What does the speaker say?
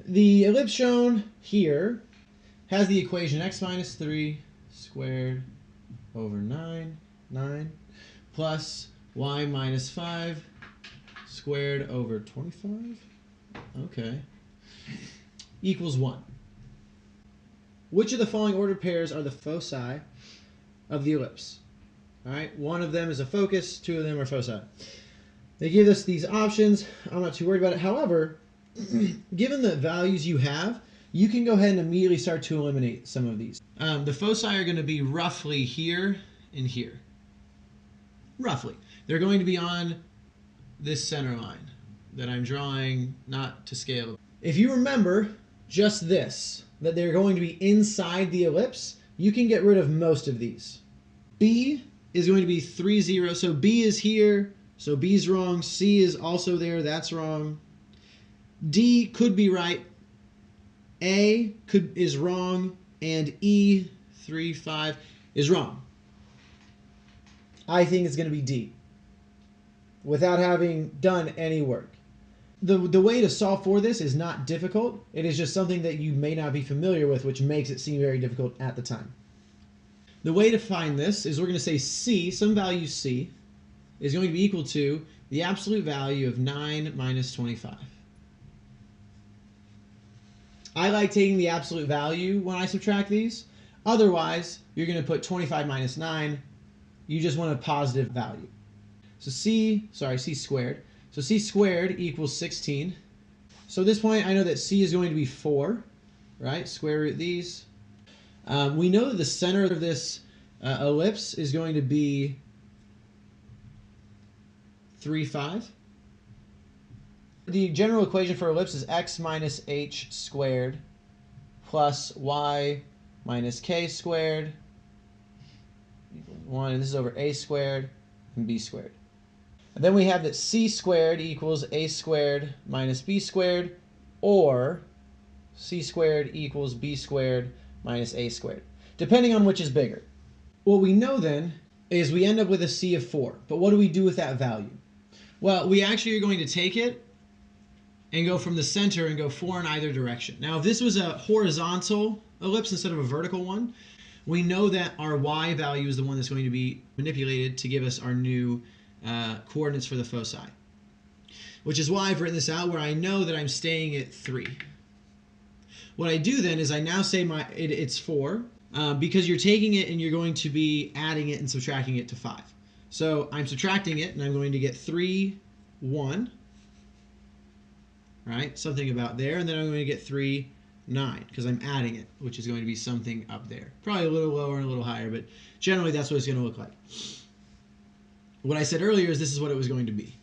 The ellipse shown here has the equation x minus 3 squared over 9 plus y minus 5 squared over 25, okay, equals 1. Which of the following ordered pairs are the foci of the ellipse? All right, one of them is a focus, two of them are foci. They give us these options. I'm not too worried about it. However, given the values you have, you can go ahead and immediately start to eliminate some of these. The foci are going to be roughly here and here. Roughly. They're going to be on this center line that I'm drawing not to scale. If you remember just this, that they're going to be inside the ellipse, you can get rid of most of these. B is going to be 3, 0. So B is here, so B's wrong. C is also there, that's wrong. D could be right. A is wrong, and E, 3, 5, is wrong. I think it's going to be D, without having done any work. The way to solve for this is not difficult. It is just something that you may not be familiar with, which makes it seem very difficult at the time. The way to find this is we're going to say C, some value C, is going to be equal to the absolute value of 9 minus 25. I like taking the absolute value when I subtract these. Otherwise, you're going to put 25 minus 9. You just want a positive value. So C squared. So C squared equals 16. So at this point, I know that C is going to be 4, right? Square root these. We know that the center of this ellipse is going to be 3, 5. The general equation for ellipse is x minus h squared plus y minus k squared equals 1. And this is over a squared and b squared. And then we have that c squared equals a squared minus b squared, or c squared equals b squared minus a squared, depending on which is bigger. What we know then is we end up with a c of 4. But what do we do with that value? Well, we actually are going to take it and go from the center and go 4 in either direction. Now, if this was a horizontal ellipse instead of a vertical one, we know that our y value is the one that's going to be manipulated to give us our new coordinates for the foci. Which is why I've written this out where I know that I'm staying at 3. What I do then is I now say it's 4 because you're taking it and you're going to be adding it and subtracting it to 5. So I'm subtracting it and I'm going to get 3, 1. Right, something about there, and then I'm going to get 3, 9, because I'm adding it, which is going to be something up there. Probably a little lower and a little higher, but generally that's what it's going to look like. What I said earlier is this is what it was going to be.